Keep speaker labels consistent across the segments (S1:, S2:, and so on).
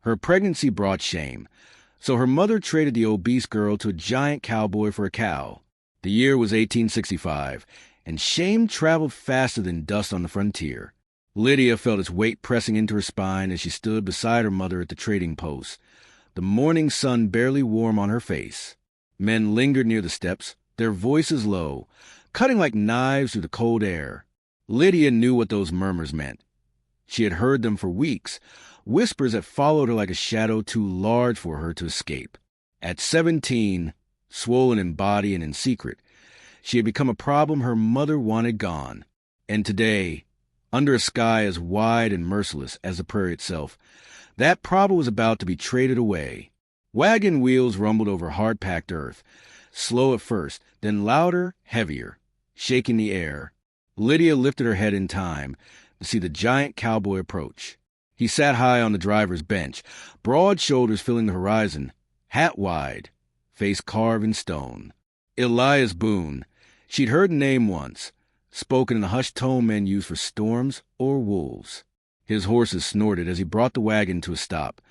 S1: Her pregnancy brought shame, so her mother traded the obese girl to a giant cowboy for a cow. The year was 1865, and shame traveled faster than dust on the frontier. Lydia felt its weight pressing into her spine as she stood beside her mother at the trading post, the morning sun barely warm on her face. Men lingered near the steps, their voices low, cutting like knives through the cold air. Lydia knew what those murmurs meant. She had heard them for weeks, whispers that followed her like a shadow too large for her to escape. At 17, swollen in body and in secret, she had become a problem her mother wanted gone. And today, under a sky as wide and merciless as the prairie itself, that problem was about to be traded away. Wagon wheels rumbled over hard-packed earth, slow at first, then louder, heavier, shaking the air. Lydia lifted her head in time to see the giant cowboy approach. He sat high on the driver's bench, broad shoulders filling the horizon, hat wide, face carved in stone. Elias Boone. She'd heard the name once, spoken in the hushed tone men use for storms or wolves. His horses snorted as he brought the wagon to a stop,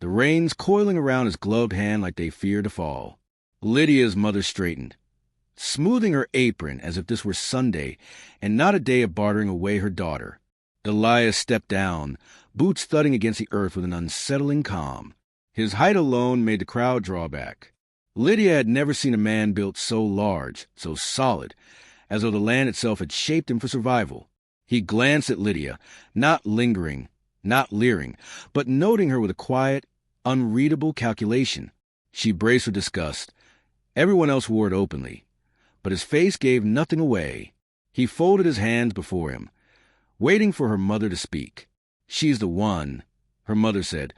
S1: the reins coiling around his gloved hand like they feared to fall. Lydia's mother straightened, smoothing her apron as if this were Sunday and not a day of bartering away her daughter. Elias stepped down, boots thudding against the earth with an unsettling calm. His height alone made the crowd draw back. Lydia had never seen a man built so large, so solid, as though the land itself had shaped him for survival. He glanced at Lydia, not lingering, not leering, but noting her with a quiet, unreadable calculation. She braced for disgust. Everyone else wore it openly, but his face gave nothing away. He folded his hands before him, waiting for her mother to speak. "She's the one," her mother said,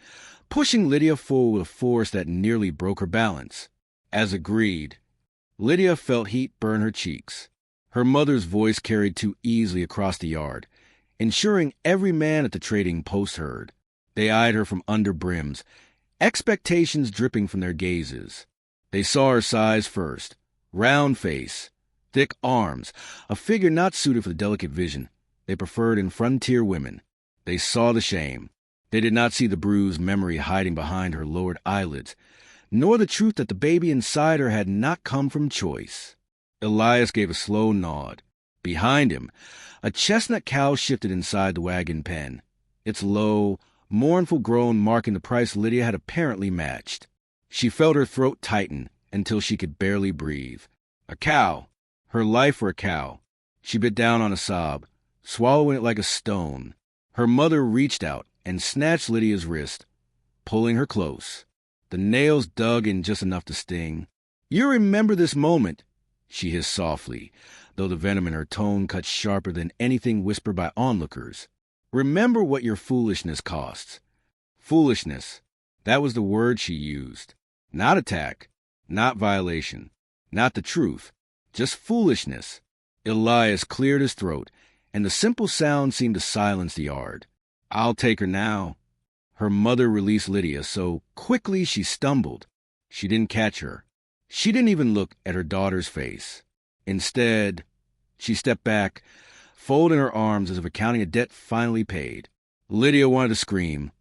S1: pushing Lydia forward with a force that nearly broke her balance. As agreed, Lydia felt heat burn her cheeks. Her mother's voice carried too easily across the yard, ensuring every man at the trading post heard. They eyed her from under brims, expectations dripping from their gazes. They saw her size first, round face, thick arms, a figure not suited for the delicate vision they preferred in frontier women. They saw the shame. They did not see the bruised memory hiding behind her lowered eyelids, nor the truth that the baby inside her had not come from choice. Elias gave a slow nod. Behind him, a chestnut cow shifted inside the wagon pen, its low, mournful groan marking the price Lydia had apparently matched. She felt her throat tighten until she could barely breathe. A cow. Her life for a cow. She bit down on a sob, swallowing it like a stone. Her mother reached out and snatched Lydia's wrist, pulling her close. The nails dug in just enough to sting. "You remember this moment," she hissed softly, though the venom in her tone cut sharper than anything whispered by onlookers. "Remember what your foolishness costs." Foolishness. That was the word she used. Not attack, not violation, not the truth, just foolishness. Elias cleared his throat, and the simple sound seemed to silence the yard. "I'll take her now." Her mother released Lydia so quickly she stumbled. She didn't catch her. She didn't even look at her daughter's face. Instead, she stepped back, folding her arms as if accounting a debt finally paid. Lydia wanted to scream,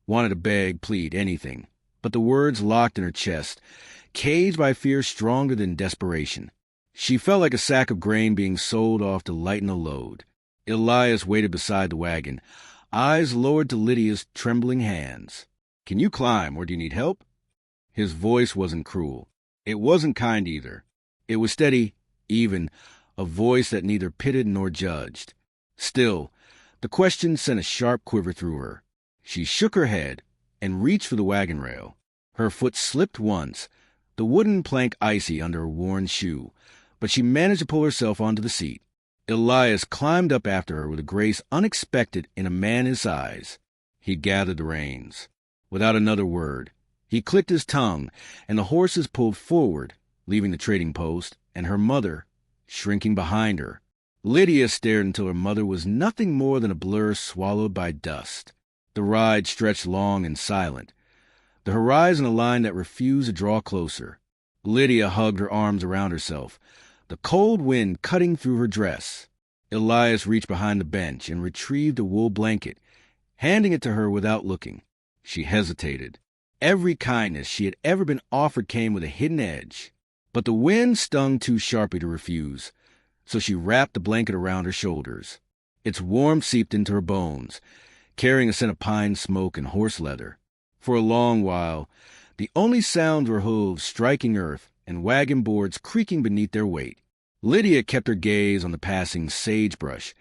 S1: wanted to beg, plead, anything, but the words locked in her chest, caged by fear stronger than desperation. She felt like a sack of grain being sold off to lighten a load. Elias waited beside the wagon, eyes lowered to Lydia's trembling hands. "Can you climb, or do you need help?" His voice wasn't cruel. It wasn't kind either. It was steady, even, a voice that neither pitted nor judged. Still, the question sent a sharp quiver through her. She shook her head and reached for the wagon rail. Her foot slipped once, the wooden plank icy under a worn shoe, but she managed to pull herself onto the seat. Elias climbed up after her with a grace unexpected in a man his size. He gathered the reins. Without another word, he clicked his tongue, and the horses pulled forward, leaving the trading post, and her mother shrinking behind her. Lydia stared until her mother was nothing more than a blur swallowed by dust. The ride stretched long and silent, the horizon a line that refused to draw closer. Lydia hugged her arms around herself, the cold wind cutting through her dress. Elias reached behind the bench and retrieved a wool blanket, handing it to her without looking. She hesitated. Every kindness she had ever been offered came with a hidden edge. But the wind stung too sharply to refuse, so she wrapped the blanket around her shoulders. Its warmth seeped into her bones, carrying a scent of pine smoke and horse leather. For a long while, the only sounds were hooves striking earth and wagon boards creaking beneath their weight. Lydia kept her gaze on the passing sagebrush,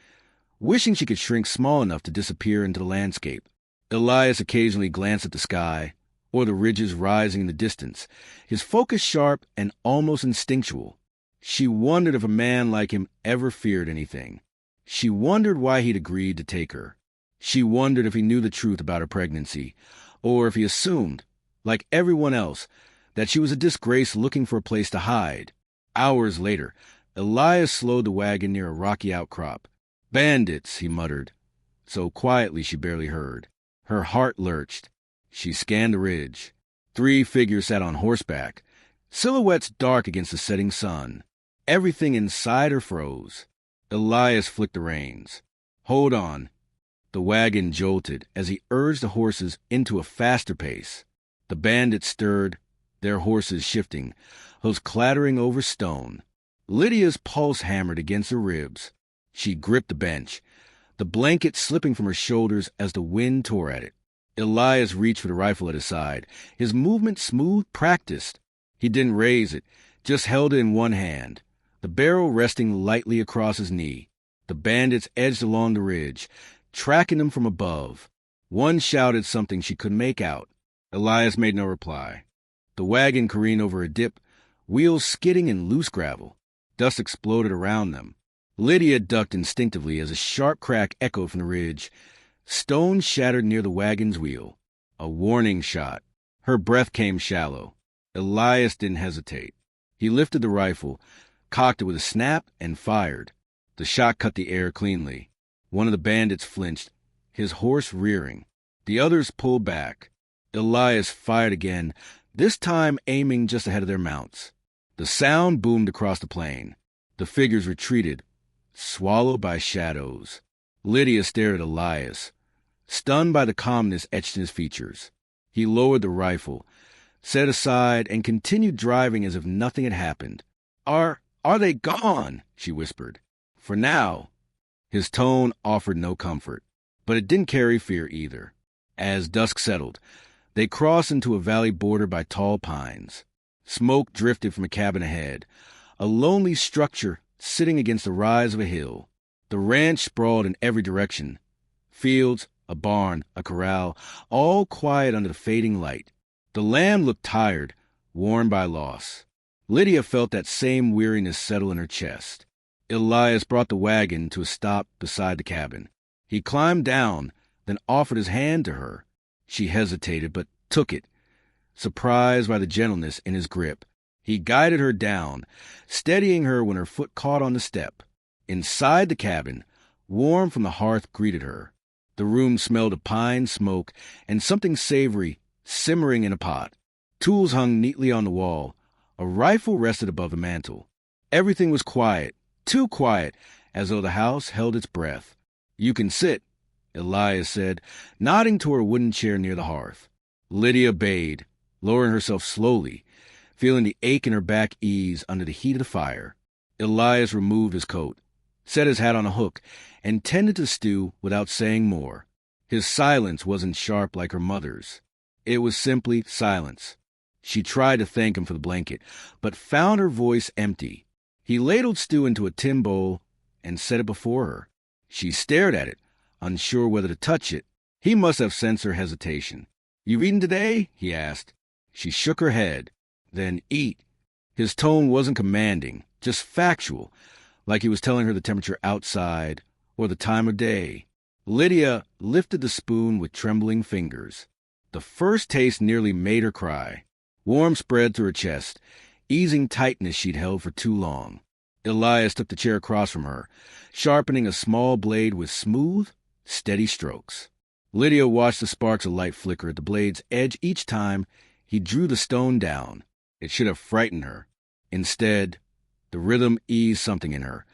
S1: wishing she could shrink small enough to disappear into the landscape. Elias occasionally glanced at the sky, or the ridges rising in the distance, his focus sharp and almost instinctual. She wondered if a man like him ever feared anything. She wondered why he'd agreed to take her. She wondered if he knew the truth about her pregnancy, or if he assumed, like everyone else, that she was a disgrace looking for a place to hide. Hours later, Elias slowed the wagon near a rocky outcrop. "Bandits," he muttered, so quietly she barely heard. Her heart lurched. She scanned the ridge. 3 figures sat on horseback, silhouettes dark against the setting sun. Everything inside her froze. Elias flicked the reins. "Hold on." The wagon jolted as he urged the horses into a faster pace. The bandits stirred, their horses shifting, hooves clattering over stone. Lydia's pulse hammered against her ribs. She gripped the bench, the blanket slipping from her shoulders as the wind tore at it. Elias reached for the rifle at his side, his movement smooth, practiced. He didn't raise it, just held it in one hand, the barrel resting lightly across his knee. The bandits edged along the ridge, tracking them from above. One shouted something she couldn't make out. Elias made no reply. The wagon careened over a dip, wheels skidding in loose gravel. Dust exploded around them. Lydia ducked instinctively as a sharp crack echoed from the ridge. Stone shattered near the wagon's wheel. A warning shot. Her breath came shallow. Elias didn't hesitate. He lifted the rifle, cocked it with a snap, and fired. The shot cut the air cleanly. One of the bandits flinched, his horse rearing. The others pulled back. Elias fired again, this time aiming just ahead of their mounts. The sound boomed across the plain. The figures retreated, swallowed by shadows. Lydia stared at Elias, stunned by the calmness etched in his features. He lowered the rifle, set aside, and continued driving as if nothing had happened. Are they gone?" she whispered. "For now." His tone offered no comfort, but it didn't carry fear either. As dusk settled, they crossed into a valley bordered by tall pines. Smoke drifted from a cabin ahead, a lonely structure sitting against the rise of a hill. The ranch sprawled in every direction. Fields, a barn, a corral, all quiet under the fading light. The land looked tired, worn by loss. Lydia felt that same weariness settle in her chest. Elias brought the wagon to a stop beside the cabin. He climbed down, then offered his hand to her. She hesitated, but took it, surprised by the gentleness in his grip. He guided her down, steadying her when her foot caught on the step. Inside the cabin, warmth from the hearth greeted her. The room smelled of pine smoke and something savory simmering in a pot. Tools hung neatly on the wall. A rifle rested above the mantel. Everything was quiet, too quiet, as though the house held its breath. "You can sit," Elias said, nodding toward a wooden chair near the hearth. Lydia obeyed, lowering herself slowly, feeling the ache in her back ease under the heat of the fire. Elias removed his coat, set his hat on a hook, and tended to stew without saying more. His silence wasn't sharp like her mother's. It was simply silence. She tried to thank him for the blanket, but found her voice empty. He ladled stew into a tin bowl and set it before her. She stared at it, unsure whether to touch it. He must have sensed her hesitation. "You've eaten today?" he asked. She shook her head. "Then eat." His tone wasn't commanding, just factual, like he was telling her the temperature outside or the time of day. Lydia lifted the spoon with trembling fingers. The first taste nearly made her cry. Warmth spread through her chest, easing tightness she'd held for too long. Elias took the chair across from her, sharpening a small blade with smooth, steady strokes. Lydia watched the sparks of light flicker at the blade's edge each time he drew the stone down. It should have frightened her. Instead, the rhythm eased something in her.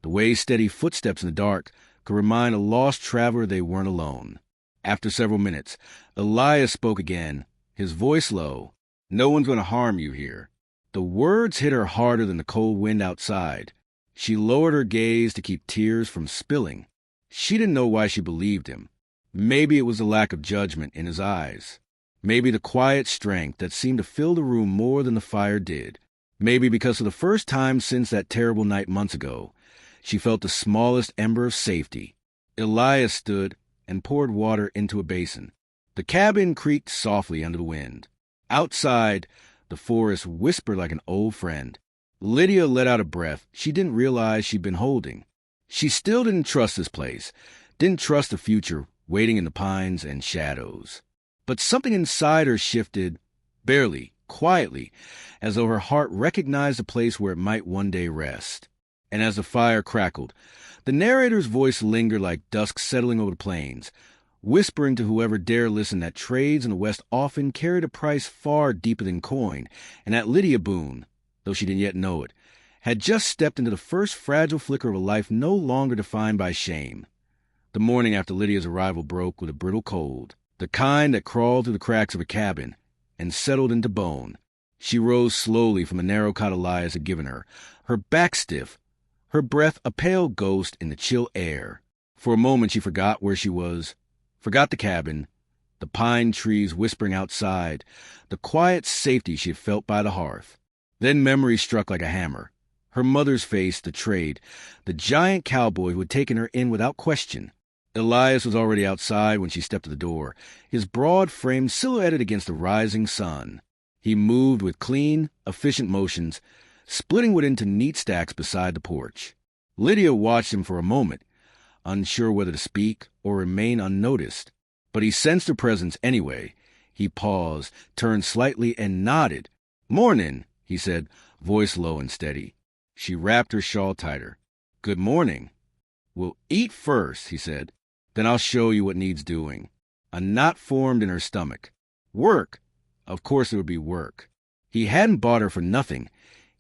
S1: The way steady footsteps in the dark could remind a lost traveler they weren't alone. After several minutes, Elias spoke again, his voice low. "No one's going to harm you here." The words hit her harder than the cold wind outside. She lowered her gaze to keep tears from spilling. She didn't know why she believed him. Maybe it was the lack of judgment in his eyes. Maybe the quiet strength that seemed to fill the room more than the fire did. Maybe because for the first time since that terrible night months ago, she felt the smallest ember of safety. Elias stood and poured water into a basin. The cabin creaked softly under the wind. Outside, the forest whispered like an old friend. Lydia let out a breath she didn't realize she'd been holding. She still didn't trust this place, didn't trust the future waiting in the pines and shadows. But something inside her shifted, barely, quietly, as though her heart recognized a place where it might one day rest. And as the fire crackled, the narrator's voice lingered like dusk settling over the plains, whispering to whoever dare listen that trades in the West often carried a price far deeper than coin, and that Lydia Boone, though she didn't yet know it, had just stepped into the first fragile flicker of a life no longer defined by shame. The morning after Lydia's arrival broke with a brittle cold, the kind that crawled through the cracks of her cabin and settled into bone. She rose slowly from the narrow cot Elias had given her, her back stiff, her breath a pale ghost in the chill air. For a moment she forgot where she was, forgot the cabin, the pine trees whispering outside, the quiet safety she had felt by the hearth. Then memory struck like a hammer. Her mother's face, the trade, the giant cowboy who had taken her in without question. Elias was already outside when she stepped to the door, his broad frame silhouetted against the rising sun. He moved with clean, efficient motions, splitting wood into neat stacks beside the porch. Lydia watched him for a moment, unsure whether to speak or remain unnoticed. But he sensed her presence anyway. He paused, turned slightly, and nodded. "Mornin'," he said, voice low and steady. She wrapped her shawl tighter. "Good morning." "We'll eat first," he said. "Then I'll show you what needs doing." A knot formed in her stomach. Work. Of course there would be work. He hadn't bought her for nothing,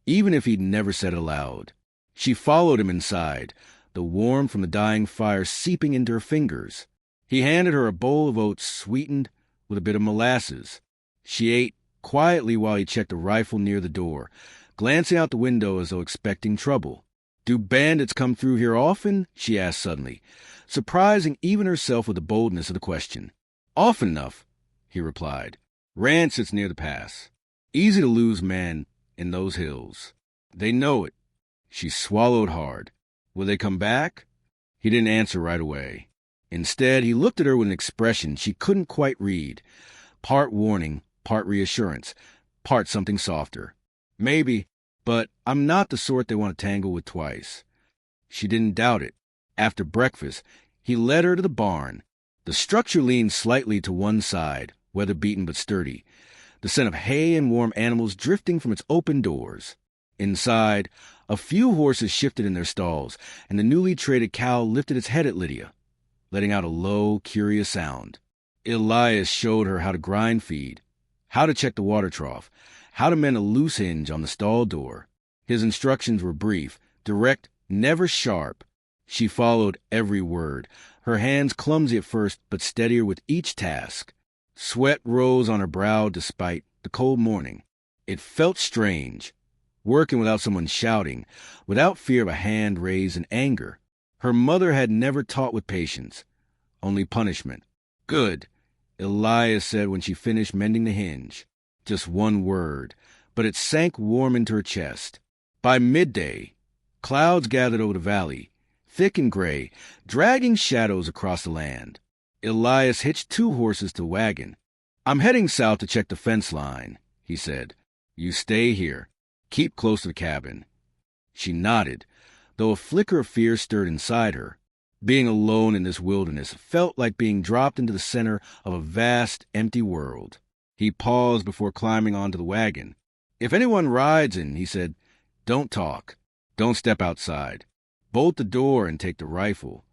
S1: even if he'd never said it aloud. She followed him inside, the warmth from the dying fire seeping into her fingers. He handed her a bowl of oats sweetened with a bit of molasses. She ate quietly while he checked a rifle near the door, glancing out the window as though expecting trouble. "Do bandits come through here often?" she asked suddenly, surprising even herself with the boldness of the question. "Often enough," he replied. "Ranch sits near the pass. Easy to lose men in those hills. They know it." She swallowed hard. "Will they come back?" He didn't answer right away. Instead, he looked at her with an expression she couldn't quite read, part warning, part reassurance, part something softer. "Maybe, but I'm not the sort they want to tangle with twice." She didn't doubt it. After breakfast, he led her to the barn. The structure leaned slightly to one side, weather-beaten but sturdy, the scent of hay and warm animals drifting from its open doors. Inside, a few horses shifted in their stalls, and the newly traded cow lifted its head at Lydia, letting out a low, curious sound. Elias showed her how to grind feed, how to check the water trough, how to mend a loose hinge on the stall door. His instructions were brief, direct, never sharp. She followed every word, her hands clumsy at first but steadier with each task. Sweat rose on her brow despite the cold morning. It felt strange, working without someone shouting, without fear of a hand raised in anger. Her mother had never taught with patience, only punishment. "Good," Elias said when she finished mending the hinge. Just one word, but it sank warm into her chest. By midday, clouds gathered over the valley, thick and gray, dragging shadows across the land. Elias hitched 2 horses to the wagon. "I'm heading south to check the fence line," he said. "You stay here. Keep close to the cabin." She nodded, though a flicker of fear stirred inside her. Being alone in this wilderness felt like being dropped into the center of a vast, empty world. He paused before climbing onto the wagon. "If anyone rides in," he said, "don't talk. Don't step outside. Bolt the door and take the rifle."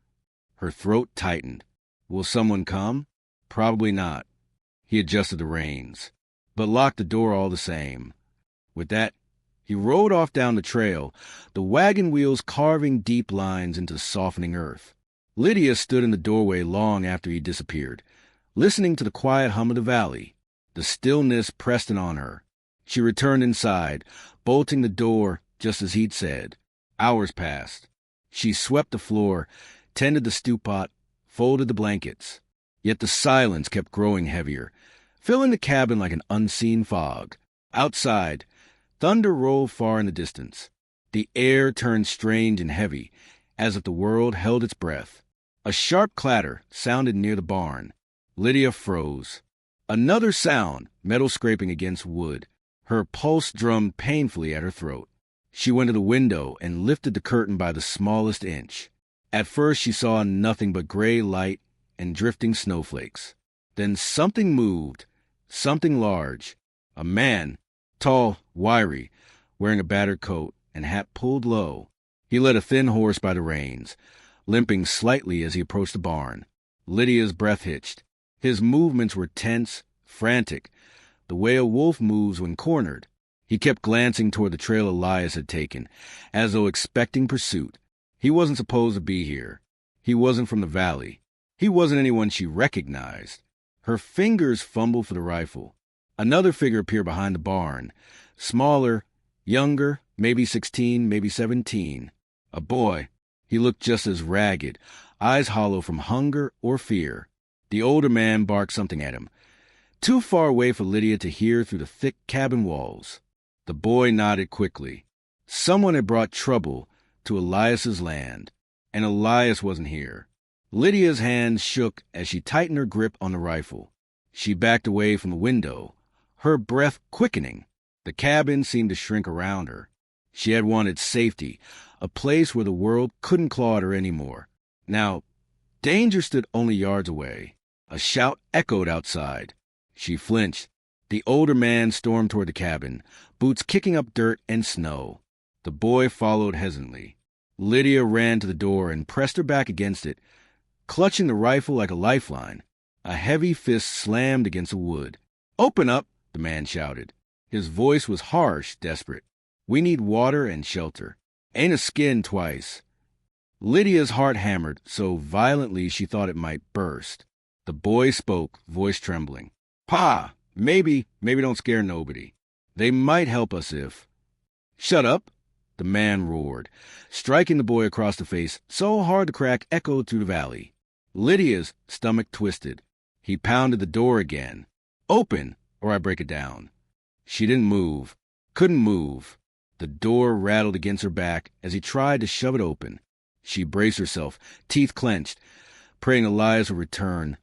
S1: Her throat tightened. "Will someone come?" "Probably not." He adjusted the reins, but locked the door all the same. With that, he rode off down the trail, the wagon wheels carving deep lines into the softening earth. Lydia stood in the doorway long after he disappeared, listening to the quiet hum of the valley. The stillness pressed in on her. She returned inside, bolting the door just as he'd said. Hours passed. She swept the floor, tended the stew pot, folded the blankets. Yet the silence kept growing heavier, filling the cabin like an unseen fog. Outside, thunder rolled far in the distance. The air turned strange and heavy, as if the world held its breath. A sharp clatter sounded near the barn. Lydia froze. Another sound, metal scraping against wood. Her pulse drummed painfully at her throat. She went to the window and lifted the curtain by the smallest inch. At first she saw nothing but gray light and drifting snowflakes. Then something moved, something large. A man, tall, wiry, wearing a battered coat and hat pulled low. He led a thin horse by the reins, limping slightly as he approached the barn. Lydia's breath hitched. His movements were tense, frantic, the way a wolf moves when cornered. He kept glancing toward the trail Elias had taken, as though expecting pursuit. He wasn't supposed to be here. He wasn't from the valley. He wasn't anyone she recognized. Her fingers fumbled for the rifle. Another figure appeared behind the barn, smaller, younger, maybe 16, maybe 17. A boy. He looked just as ragged, eyes hollow from hunger or fear. The older man barked something at him, too far away for Lydia to hear through the thick cabin walls. The boy nodded quickly. Someone had brought trouble to Elias's land, and Elias wasn't here. Lydia's hands shook as she tightened her grip on the rifle. She backed away from the window, her breath quickening. The cabin seemed to shrink around her. She had wanted safety, a place where the world couldn't claw at her anymore. Now, danger stood only yards away. A shout echoed outside. She flinched. The older man stormed toward the cabin, boots kicking up dirt and snow. The boy followed hesitantly. Lydia ran to the door and pressed her back against it, clutching the rifle like a lifeline. A heavy fist slammed against the wood. "Open up!" the man shouted. His voice was harsh, desperate. "We need water and shelter. Ain't a skin twice." Lydia's heart hammered so violently she thought it might burst. The boy spoke, voice trembling. "Pa, maybe don't scare nobody. They might help us if—" "Shut up!" the man roared, striking the boy across the face so hard the crack echoed through the valley. Lydia's stomach twisted. He pounded the door again. "Open, or I break it down." She didn't move, couldn't move. The door rattled against her back as he tried to shove it open. She braced herself, teeth clenched, praying Elias would return,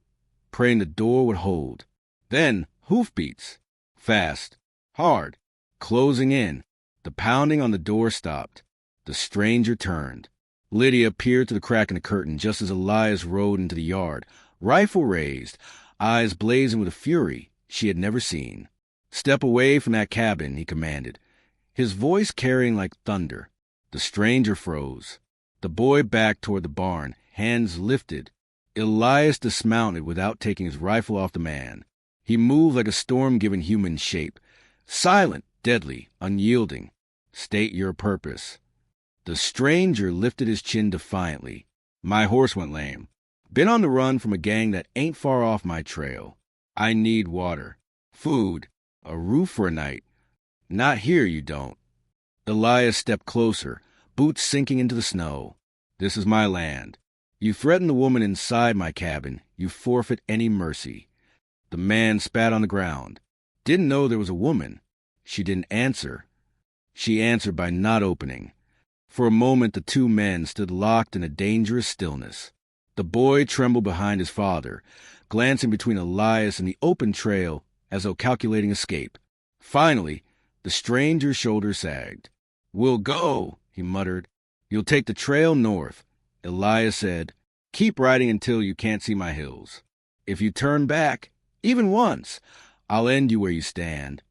S1: praying the door would hold. Then hoofbeats. Fast, hard, closing in. The pounding on the door stopped. The stranger turned. Lydia peered through the crack in the curtain just as Elias rode into the yard, rifle raised, eyes blazing with a fury she had never seen. "Step away from that cabin," he commanded, his voice carrying like thunder. The stranger froze. The boy backed toward the barn, hands lifted. Elias dismounted without taking his rifle off the man. He moved like a storm given human shape, silent, deadly, unyielding. "State your purpose." The stranger lifted his chin defiantly. "My horse went lame. Been on the run from a gang that ain't far off my trail. I need water, food, a roof for a night. Not here, you don't." Elias stepped closer, boots sinking into the snow. "This is my land. You threaten the woman inside my cabin, you forfeit any mercy." The man spat on the ground. "Didn't know there was a woman." She didn't answer. She answered by not opening. For a moment the two men stood locked in a dangerous stillness. The boy trembled behind his father, glancing between Elias and the open trail as though calculating escape. Finally, the stranger's shoulders sagged. "We'll go," he muttered. "You'll take the trail north." Elias said, "Keep riding until you can't see my hills. If you turn back, even once, I'll end you where you stand."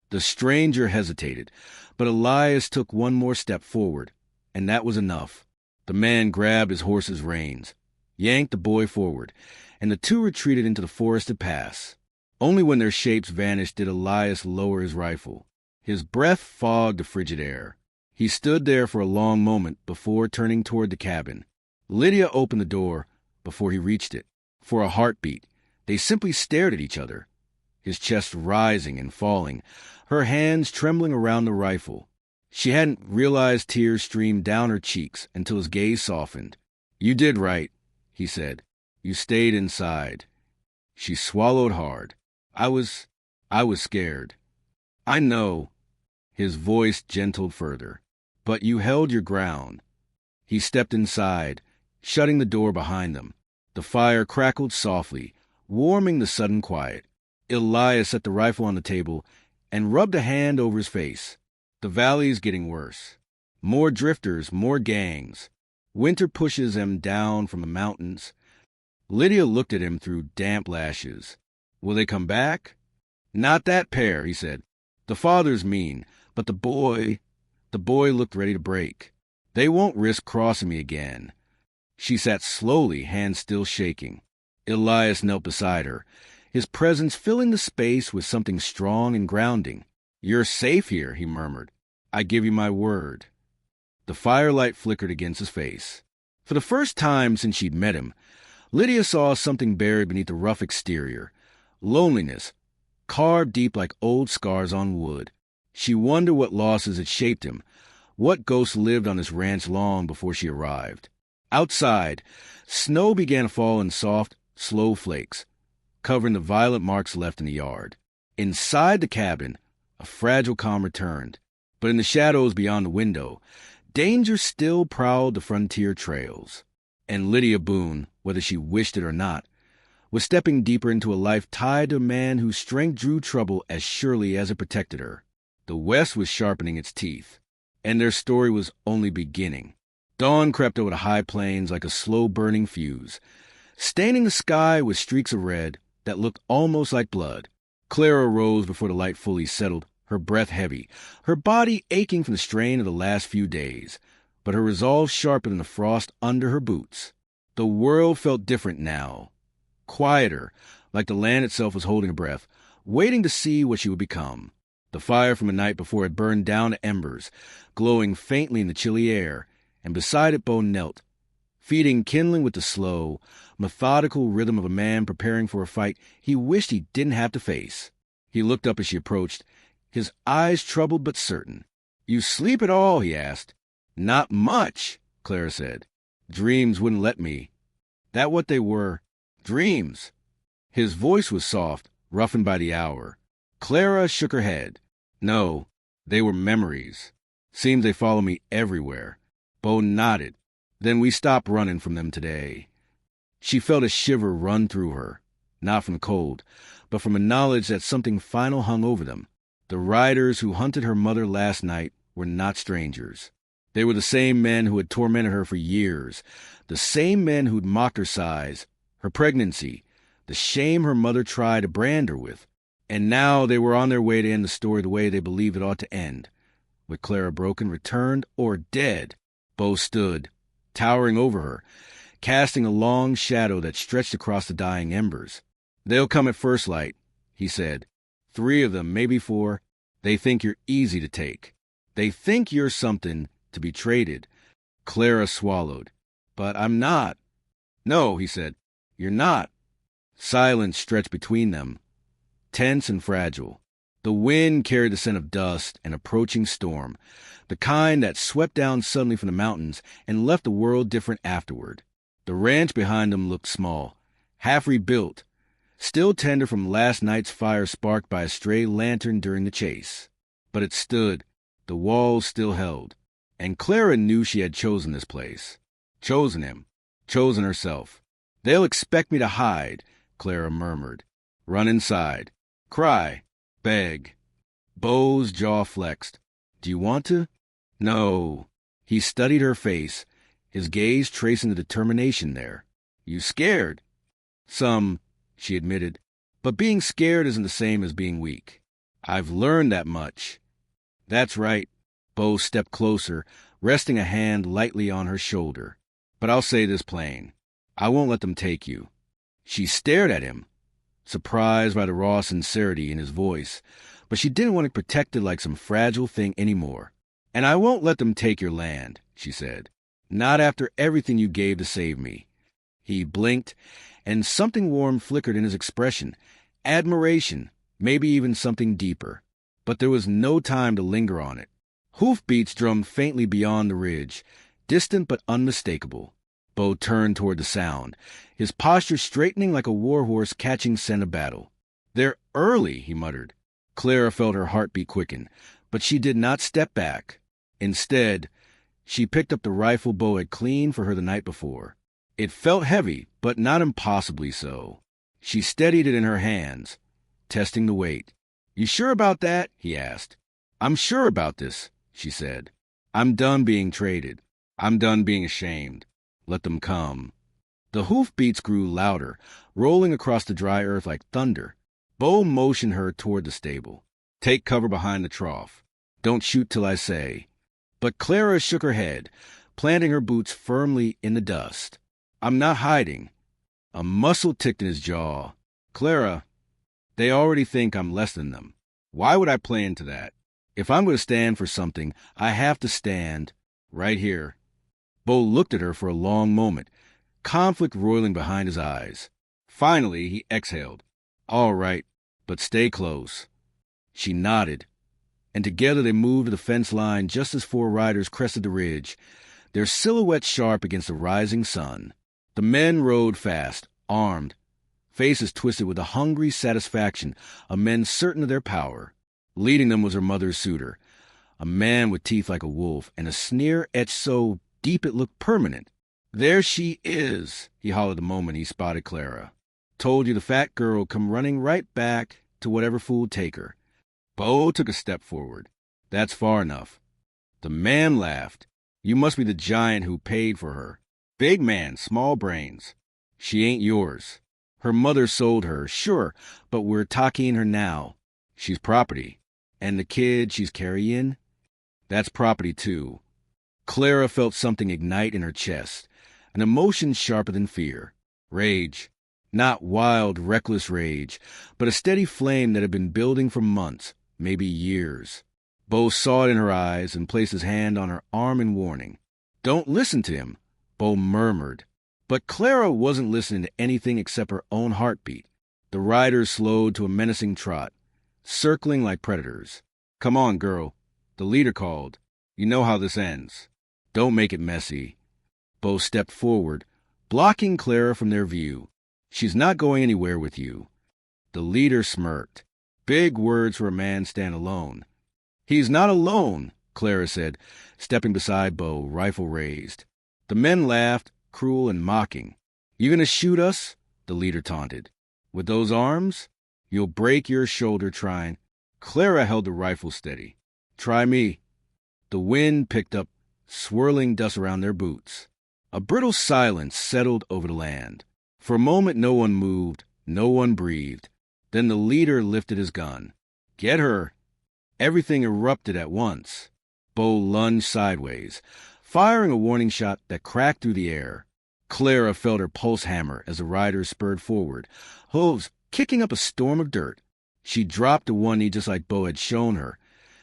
S1: The stranger hesitated, but Elias took one more step forward, and that was enough. The man grabbed his horse's reins, yanked the boy forward, and the two retreated into the forested pass. Only when their shapes vanished did Elias lower his rifle. His breath fogged the frigid air. He stood there for a long moment before turning toward the cabin. Lydia opened the door before he reached it. For a heartbeat, They simply stared at each other, his chest rising and falling, her hands trembling around the rifle. She hadn't realized tears streamed down her cheeks until his gaze softened. "You did right," he said. "You stayed inside." She swallowed hard. I was scared." "I know." His voice gentled further. "But you held your ground." He stepped inside, shutting the door behind them. The fire crackled softly, warming the sudden quiet. Elias set the rifle on the table and rubbed a hand over his face. "The valley's getting worse. More drifters, more gangs. Winter pushes them down from the mountains." Lydia looked at him through damp lashes. "Will they come back?" "Not that pair," he said. "The father's mean, but the boy looked ready to break. They won't risk crossing me again." She sat slowly, hands still shaking. Elias knelt beside her, his presence filling the space with something strong and grounding. "You're safe here," he murmured. "I give you my word." The firelight flickered against his face. For the first time since she'd met him, Lydia saw something buried beneath the rough exterior. Loneliness, carved deep like old scars on wood. She wondered what losses had shaped him, what ghosts lived on this ranch long before she arrived. Outside, snow began to fall in soft, slow flakes, covering the violet marks left in the yard. Inside the cabin, a fragile calm returned, but in the shadows beyond the window, danger still prowled the frontier trails. And Lydia Boone, whether she wished it or not, was stepping deeper into a life tied to a man whose strength drew trouble as surely as it protected her. The West was sharpening its teeth, and their story was only beginning. Dawn crept over the high plains like a slow-burning fuse, staining the sky with streaks of red that looked almost like blood. Clara rose before the light fully settled, her breath heavy, her body aching from the strain of the last few days, but her resolve sharper than the frost under her boots. The world felt different now, quieter, like the land itself was holding a breath, waiting to see what she would become. The fire from the night before had burned down to embers, glowing faintly in the chilly air, and beside it Bo knelt, feeding kindling with the slow, methodical rhythm of a man preparing for a fight he wished he didn't have to face. He looked up as she approached, his eyes troubled but certain. "You sleep at all?" he asked. "Not much," Clara said. "Dreams wouldn't let me." "That what they were? Dreams?" His voice was soft, roughened by the hour. Clara shook her head. "No, they were memories. Seems they follow me everywhere." Bo nodded. "Then we stopped running from them today." She felt a shiver run through her, not from cold, but from a knowledge that something final hung over them. The riders who hunted her mother last night were not strangers. They were the same men who had tormented her for years, the same men who'd mocked her size, her pregnancy, the shame her mother tried to brand her with. And now they were on their way to end the story the way they believed it ought to end, with Clara broken, returned, or dead. Bo stood, towering over her, casting a long shadow that stretched across the dying embers. "They'll come at first light," he said. "3 of them, maybe 4. They think you're easy to take. They think you're something to be traded." Clara swallowed. "But I'm not." "No," he said. "You're not." Silence stretched between them, tense and fragile. The wind carried the scent of dust and approaching storm, the kind that swept down suddenly from the mountains and left the world different afterward. The ranch behind them looked small, half rebuilt, still tender from last night's fire sparked by a stray lantern during the chase. But it stood, the walls still held, and Clara knew she had chosen this place. Chosen him, chosen herself. "They'll expect me to hide," Clara murmured. "Run inside. Cry. Beg." Bo's jaw flexed. "Do you want to?" "No." He studied her face, his gaze tracing the determination there. "You scared?" "Some," she admitted. "But being scared isn't the same as being weak. I've learned that much." "That's right." Bo stepped closer, resting a hand lightly on her shoulder. "But I'll say this plain. I won't let them take you." She stared at him, surprised by the raw sincerity in his voice, but she didn't want to protect it like some fragile thing anymore. "And I won't let them take your land," she said. "Not after everything you gave to save me." He blinked, and something warm flickered in his expression. Admiration, maybe even something deeper. But there was no time to linger on it. Hoofbeats drummed faintly beyond the ridge, distant but unmistakable. Bo turned toward the sound, his posture straightening like a warhorse catching scent of battle. "They're early," he muttered. Clara felt her heartbeat quicken, but she did not step back. Instead, she picked up the rifle Bo had cleaned for her the night before. It felt heavy, but not impossibly so. She steadied it in her hands, testing the weight. "You sure about that?" he asked. "I'm sure about this," she said. "I'm done being traded. I'm done being ashamed. Let them come." The hoofbeats grew louder, rolling across the dry earth like thunder. Bo motioned her toward the stable. "Take cover behind the trough. Don't shoot till I say." But Clara shook her head, planting her boots firmly in the dust. "I'm not hiding." A muscle ticked in his jaw. "Clara, they already think I'm less than them. Why would I play into that? If I'm going to stand for something, I have to stand right here." Bo looked at her for a long moment, conflict roiling behind his eyes. Finally, he exhaled. "All right, but stay close." She nodded, and together they moved to the fence line just as 4 riders crested the ridge, their silhouettes sharp against the rising sun. The men rode fast, armed, faces twisted with a hungry satisfaction of men certain of their power. Leading them was her mother's suitor, a man with teeth like a wolf and a sneer etched so deep it looked permanent. "There she is," he hollered the moment he spotted Clara. "Told you the fat girl come running right back to whatever fool'd take her." Bo took a step forward. "That's far enough." The man laughed. "You must be the giant who paid for her. Big man, small brains. She ain't yours. Her mother sold her, sure, but we're talking her now. She's property. And the kid she's carrying? That's property too." Clara felt something ignite in her chest, an emotion sharper than fear. Rage. Not wild, reckless rage, but a steady flame that had been building for months, maybe years. Bo saw it in her eyes and placed his hand on her arm in warning. "Don't listen to him," Bo murmured. But Clara wasn't listening to anything except her own heartbeat. The riders slowed to a menacing trot, circling like predators. "Come on, girl," the leader called. "You know how this ends. Don't make it messy." Bo stepped forward, blocking Clara from their view. "She's not going anywhere with you." The leader smirked. Big words for a man stand alone. "He's not alone," Clara said, stepping beside Bo, rifle raised. The men laughed, cruel and mocking. "You gonna shoot us?" the leader taunted. "With those arms? You'll break your shoulder trying." Clara held the rifle steady. "Try me." The wind picked up, swirling dust around their boots. A brittle silence settled over the land. For a moment no one moved, no one breathed. Then the leader lifted his gun. "Get her!" Everything erupted at once. Bo lunged sideways, firing a warning shot that cracked through the air. Clara felt her pulse hammer as the riders spurred forward, hooves kicking up a storm of dirt. She dropped to one knee just like Bo had shown her,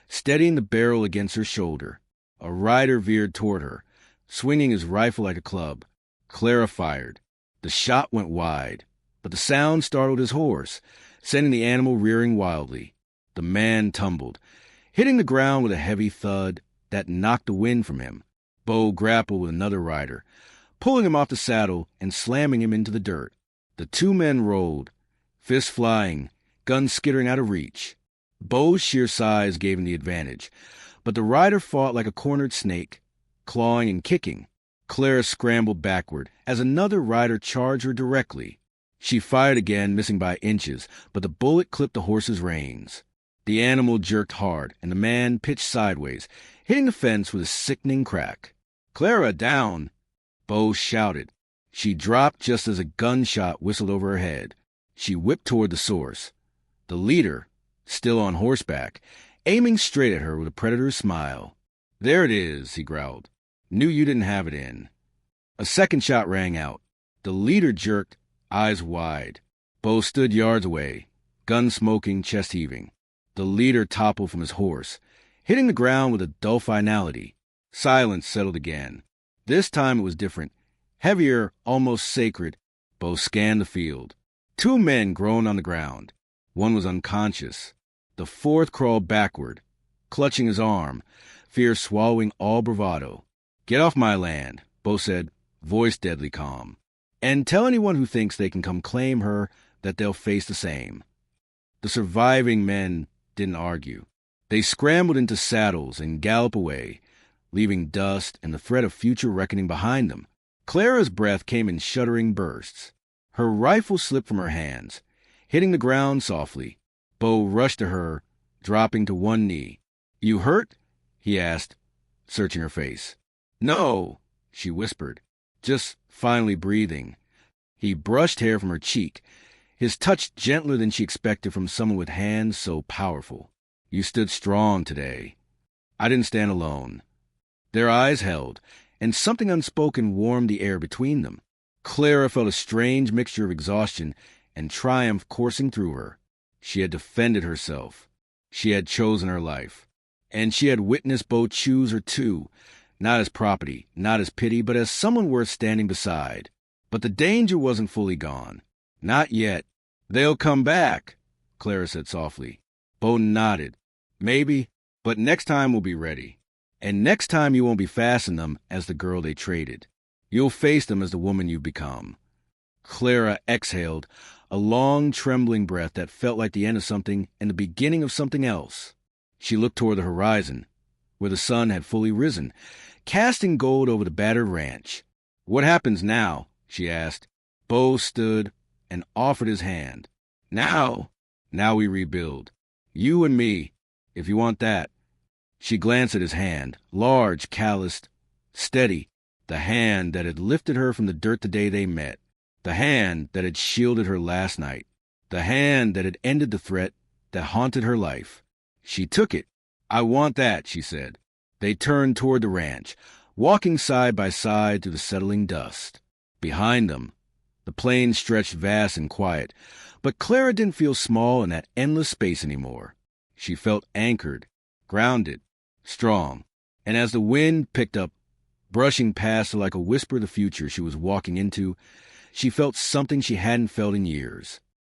S1: steadying the barrel against her shoulder. A rider veered toward her, swinging his rifle like a club. Clara fired. The shot went wide, but the sound startled his horse, sending the animal rearing wildly. The man tumbled, hitting the ground with a heavy thud that knocked the wind from him. Bo grappled with another rider, pulling him off the saddle and slamming him into the dirt. The 2 men rolled, fists flying, guns skittering out of reach. Bo's sheer size gave him the advantage, but the rider fought like a cornered snake, clawing and kicking. Clara scrambled backward as another rider charged her directly. She fired again, missing by inches, but the bullet clipped the horse's reins. The animal jerked hard, and the man pitched sideways, hitting the fence with a sickening crack. "Clara, down!" Bo shouted. She dropped just as a gunshot whistled over her head. She whipped toward the source. The leader, still on horseback, aiming straight at her with a predator's smile. "There it is," he growled. "Knew you didn't have it in." A second shot rang out. The leader jerked, eyes wide. Bo stood yards away, gun smoking, chest heaving. The leader toppled from his horse, hitting the ground with a dull finality. Silence settled again. This time it was different. Heavier, almost sacred, Bo scanned the field. 2 men groaned on the ground. One was unconscious. The fourth crawled backward, clutching his arm, fear swallowing all bravado. "Get off my land," Bo said, voice deadly calm. "And tell anyone who thinks they can come claim her that they'll face the same." The surviving men didn't argue. They scrambled into saddles and galloped away, leaving dust and the threat of future reckoning behind them. Clara's breath came in shuddering bursts. Her rifle slipped from her hands, hitting the ground softly. Bo rushed to her, dropping to one knee. "You hurt?" he asked, searching her face. "No," she whispered, just finally breathing. He brushed hair from her cheek, his touch gentler than she expected from someone with hands so powerful. "You stood strong today." "I didn't stand alone." Their eyes held, and something unspoken warmed the air between them. Clara felt a strange mixture of exhaustion and triumph coursing through her. She had defended herself. She had chosen her life. And she had witnessed Bo choose her too, not as property, not as pity, but as someone worth standing beside. But the danger wasn't fully gone. Not yet. "They'll come back," Clara said softly. Bo nodded. "Maybe, but next time we'll be ready. And next time you won't be fastening them as the girl they traded. You'll face them as the woman you've become." Clara exhaled, a long, trembling breath that felt like the end of something and the beginning of something else. She looked toward the horizon, where the sun had fully risen, casting gold over the battered ranch. "What happens now?" she asked. Bo stood and offered his hand. Now we rebuild. You and me, if you want that." She glanced at his hand, large, calloused, steady, the hand that had lifted her from the dirt the day they met, the hand that had shielded her last night, the hand that had ended the threat that haunted her life. She took it. "I want that," she said. They turned toward the ranch, walking side by side through the settling dust. Behind them, the plain stretched vast and quiet, but Clara didn't feel small in that endless space anymore. She felt anchored, grounded, strong, and as the wind picked up, brushing past her like a whisper of the future she was walking into, she felt something she hadn't felt in years.